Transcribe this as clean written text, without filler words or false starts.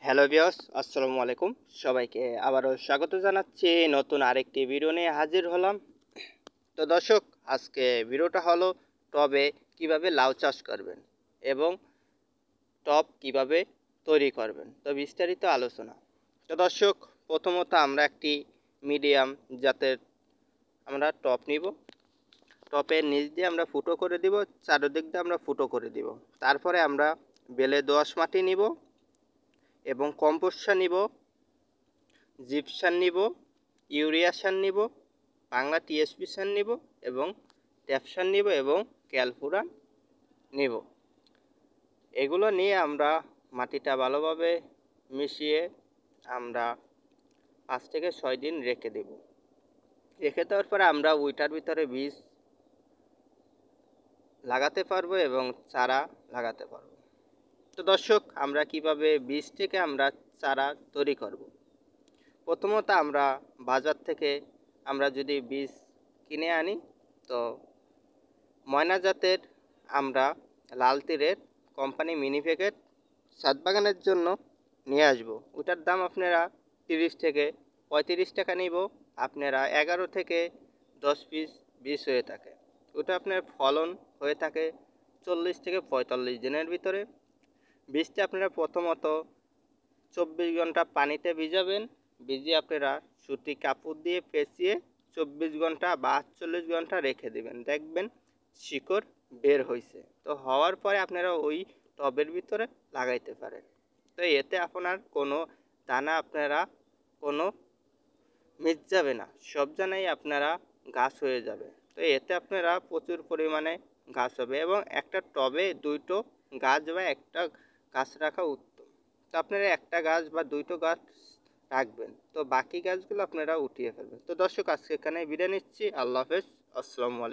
Hello viewers, আসসালামু আলাইকুম। সবাইকে আবারও স্বাগত জানাচ্ছি। নতুন আরেকটি ভিডিও নিয়ে হাজির হলাম। তো দর্শক, আজকে ভিডিওটা হলো টবে কিভাবে লাউ চাষ করবেন এবং টব কিভাবে তৈরি করবেন, তো বিস্তারিত আলোচনা। তো দর্শক, প্রথমত আমরা একটি মিডিয়াম জাতের আমরা টব নিব। টবের নিচ দিয়ে আমরা ফুটো করে দিব, চারদিক দিয়ে আমরা ফুটো করে দিব। তারপরে আমরা বেলে দোআঁশ মাটি নিব এবং কম্পোস্ট সার নিব, জিপসার নিব, ইউরিয়া সার নিব, বাংলা টিএসপি সার নিব এবং ট্যাপ সার নিব এবং ক্যালফুরান নিব। এগুলো নিয়ে আমরা মাটিটা ভালোভাবে মিশিয়ে আমরা 5 থেকে 6 দিন রেখে দেব। রেখে দেওয়ার পরে আমরা ওইটার ভিতরে বীজ লাগাতে পারবো এবং চারা লাগাতে পারবো। তো দর্শক, আমরা কিভাবে বীজ থেকে আমরা চারা তৈরি করব। প্রথমত আমরা বাজার থেকে আমরা যদি বীজ কিনে আনি, তো ময়না জাতের আমরা লাল তীরের কোম্পানি মিনি প্যাকেট ছাদ বাগানের জন্য নিয়ে আসব। ওটার দাম আপনারা 30 থেকে 35 টাকা নিব। আপনারা 11 থেকে 10 পিস বীজ হয়ে থাকে। ওটা আপনার ফলন হয়ে থাকে 40 থেকে 45 দিনের ভিতরে। বীজটা আপনারা প্রথমত 24 ঘন্টা পানিতে ভিজাবেন। ভিজিয়ে আপনারা সুতি কাপড় দিয়ে পেঁচিয়ে 24 ঘন্টা বা 48 ঘন্টা রেখে দেবেন। দেখবেন শিকড় বের হয়েছে। তো হওয়ার পরে আপনারা ওই টবের ভিতরে লাগাইতে পারেন। তো এতে আপনার কোনো দানা আপনারা কোনো মিস যাবে না, সব জানাই আপনারা গাছ হয়ে যাবে। তো এতে আপনারা প্রচুর পরিমাণে গাছ হবে এবং একটা টবে 2টো গাছ বা একটা গাছ রাখা উত্তম। তো আপনারা একটা গাছ বা 2টো গাছ রাখবেন, তো বাকি গাছগুলো আপনারা উঠিয়ে ফেলবেন। তো দর্শক, আজকে এখানে বিদায় নিচ্ছি। আল্লাহ হাফেজ, আসসালামু আলাইকুম।